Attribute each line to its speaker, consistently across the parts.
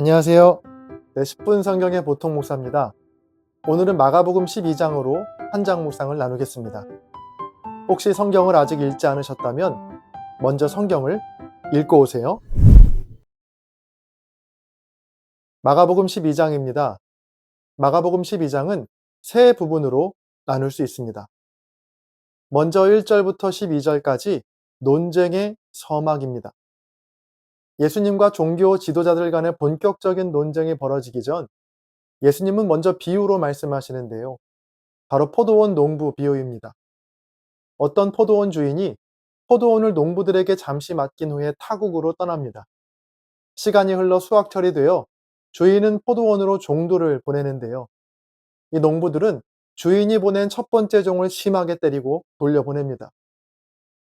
Speaker 1: 안녕하세요. 10분 성경의 보통 목사입니다. 오늘은 마가복음 12장으로 한 장 묵상을 나누겠습니다. 혹시 성경을 아직 읽지 않으셨다면 먼저 성경을 읽고 오세요. 마가복음 12장입니다. 마가복음 12장은 세 부분으로 나눌 수 있습니다. 먼저 1절부터 12절까지 논쟁의 서막입니다. 예수님과 종교 지도자들 간의 본격적인 논쟁이 벌어지기 전 예수님은 먼저 비유로 말씀하시는데요. 바로 포도원 농부 비유입니다. 어떤 포도원 주인이 포도원을 농부들에게 잠시 맡긴 후에 타국으로 떠납니다. 시간이 흘러 수확철이 되어 주인은 포도원으로 종들을 보내는데요. 이 농부들은 주인이 보낸 첫 번째 종을 심하게 때리고 돌려보냅니다.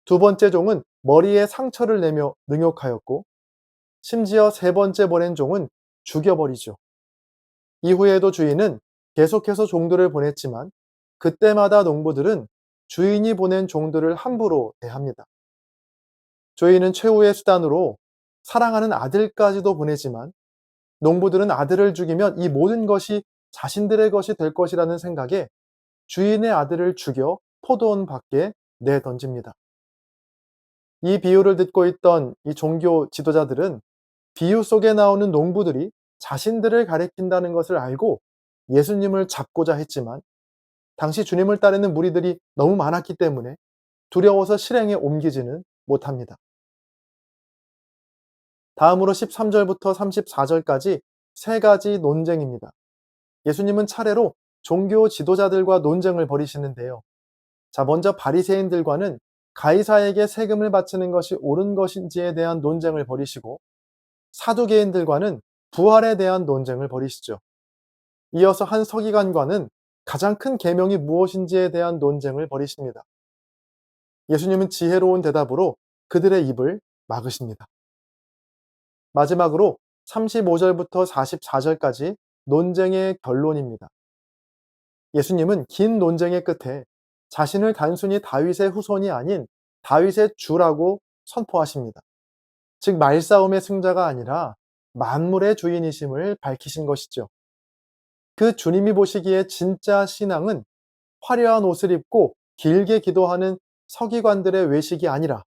Speaker 1: 두 번째 종은 머리에 상처를 내며 능욕하였고, 심지어 세 번째 보낸 종은 죽여버리죠. 이후에도 주인은 계속해서 종들을 보냈지만 그때마다 농부들은 주인이 보낸 종들을 함부로 대합니다. 주인은 최후의 수단으로 사랑하는 아들까지도 보내지만 농부들은 아들을 죽이면 이 모든 것이 자신들의 것이 될 것이라는 생각에 주인의 아들을 죽여 포도원 밖에 내던집니다. 이 비유를 듣고 있던 이 종교 지도자들은 비유 속에 나오는 농부들이 자신들을 가리킨다는 것을 알고 예수님을 잡고자 했지만 당시 주님을 따르는 무리들이 너무 많았기 때문에 두려워서 실행에 옮기지는 못합니다. 다음으로 13절부터 34절까지 세 가지 논쟁입니다. 예수님은 차례로 종교 지도자들과 논쟁을 벌이시는데요. 먼저 바리새인들과는 가이사에게 세금을 바치는 것이 옳은 것인지에 대한 논쟁을 벌이시고, 사두개인들과는 부활에 대한 논쟁을 벌이시죠. 이어서 한 서기관과는 가장 큰 계명이 무엇인지에 대한 논쟁을 벌이십니다. 예수님은 지혜로운 대답으로 그들의 입을 막으십니다. 마지막으로 35절부터 44절까지 논쟁의 결론입니다. 예수님은 긴 논쟁의 끝에 자신을 단순히 다윗의 후손이 아닌 다윗의 주라고 선포하십니다. 즉 말싸움의 승자가 아니라 만물의 주인이심을 밝히신 것이죠. 그 주님이 보시기에 진짜 신앙은 화려한 옷을 입고 길게 기도하는 서기관들의 외식이 아니라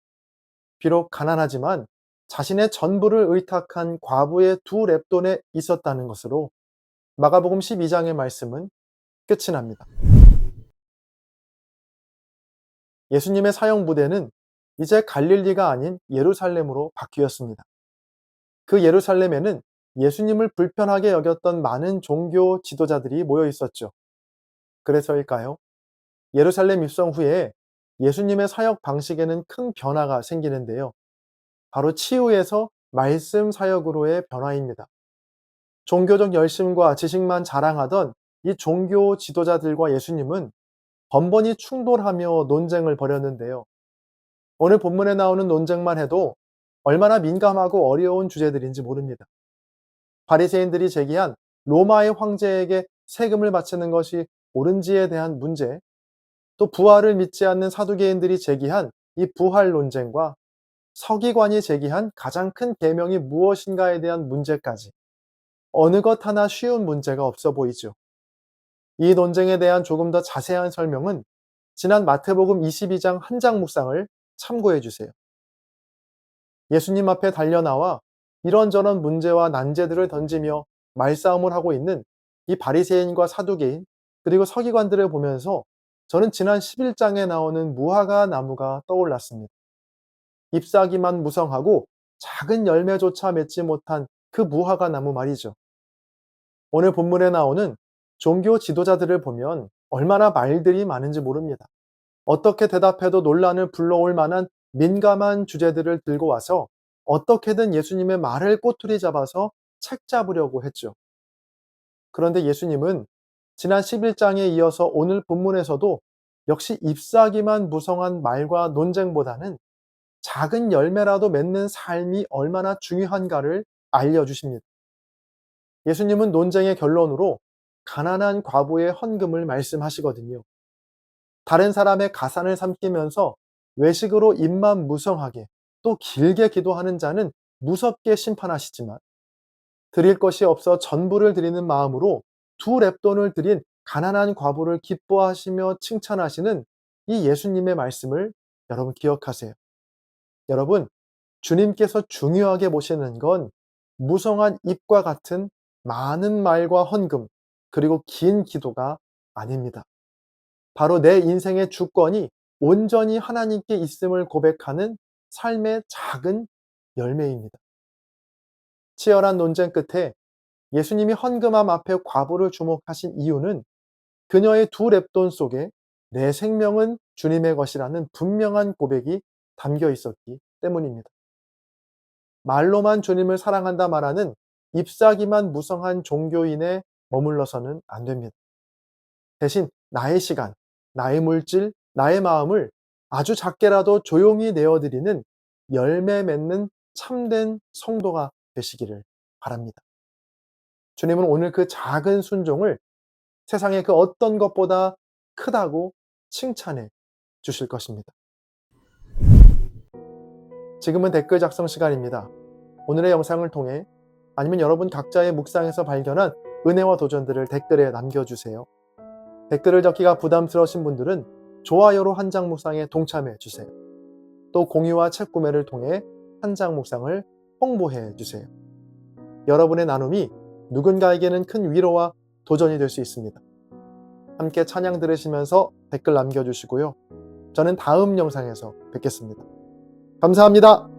Speaker 1: 비록 가난하지만 자신의 전부를 의탁한 과부의 두 렙돈에 있었다는 것으로 마가복음 12장의 말씀은 끝이 납니다. 예수님의 사형 부대는 이제 갈릴리가 아닌 예루살렘으로 바뀌었습니다. 그 예루살렘에는 예수님을 불편하게 여겼던 많은 종교 지도자들이 모여 있었죠. 그래서일까요? 예루살렘 입성 후에 예수님의 사역 방식에는 큰 변화가 생기는데요. 바로 치유에서 말씀 사역으로의 변화입니다. 종교적 열심과 지식만 자랑하던 이 종교 지도자들과 예수님은 번번이 충돌하며 논쟁을 벌였는데요. 오늘 본문에 나오는 논쟁만 해도 얼마나 민감하고 어려운 주제들인지 모릅니다. 바리새인들이 제기한 로마의 황제에게 세금을 바치는 것이 옳은지에 대한 문제, 또 부활을 믿지 않는 사두개인들이 제기한 이 부활 논쟁과 서기관이 제기한 가장 큰 계명이 무엇인가에 대한 문제까지 어느 것 하나 쉬운 문제가 없어 보이죠. 이 논쟁에 대한 조금 더 자세한 설명은 지난 마태복음 22장 한 장 묵상을 참고해 주세요. 예수님 앞에 달려나와 이런저런 문제와 난제들을 던지며 말싸움을 하고 있는 이 바리새인과 사두개인 그리고 서기관들을 보면서 저는 지난 11장에 나오는 무화과 나무가 떠올랐습니다. 잎사귀만 무성하고 작은 열매조차 맺지 못한 그 무화과 나무 말이죠. 오늘 본문에 나오는 종교 지도자들을 보면 얼마나 말들이 많은지 모릅니다. 어떻게 대답해도 논란을 불러올 만한 민감한 주제들을 들고 와서 어떻게든 예수님의 말을 꼬투리 잡아서 책 잡으려고 했죠. 그런데 예수님은 지난 11장에 이어서 오늘 본문에서도 역시 잎사귀만 무성한 말과 논쟁보다는 작은 열매라도 맺는 삶이 얼마나 중요한가를 알려주십니다. 예수님은 논쟁의 결론으로 가난한 과부의 헌금을 말씀하시거든요. 다른 사람의 가산을 삼키면서 외식으로 입만 무성하게 또 길게 기도하는 자는 무섭게 심판하시지만 드릴 것이 없어 전부를 드리는 마음으로 2 렙돈을 드린 가난한 과부를 기뻐하시며 칭찬하시는 이 예수님의 말씀을 여러분 기억하세요. 여러분, 주님께서 중요하게 보시는 건 무성한 입과 같은 많은 말과 헌금, 그리고 긴 기도가 아닙니다. 바로 내 인생의 주권이 온전히 하나님께 있음을 고백하는 삶의 작은 열매입니다. 치열한 논쟁 끝에 예수님이 헌금함 앞에 과부를 주목하신 이유는 그녀의 2 렙돈 속에 내 생명은 주님의 것이라는 분명한 고백이 담겨 있었기 때문입니다. 말로만 주님을 사랑한다 말하는 잎사귀만 무성한 종교인에 머물러서는 안 됩니다. 대신 나의 시간, 나의 물질, 나의 마음을 아주 작게라도 조용히 내어드리는 열매 맺는 참된 성도가 되시기를 바랍니다. 주님은 오늘 그 작은 순종을 세상의 그 어떤 것보다 크다고 칭찬해 주실 것입니다. 지금은 댓글 작성 시간입니다. 오늘의 영상을 통해 아니면 여러분 각자의 묵상에서 발견한 은혜와 도전들을 댓글에 남겨주세요. 댓글을 적기가 부담스러우신 분들은 좋아요로 한장 묵상에 동참해 주세요. 또 공유와 책 구매를 통해 한장 묵상을 홍보해 주세요. 여러분의 나눔이 누군가에게는 큰 위로와 도전이 될 수 있습니다. 함께 찬양 들으시면서 댓글 남겨주시고요. 저는 다음 영상에서 뵙겠습니다. 감사합니다.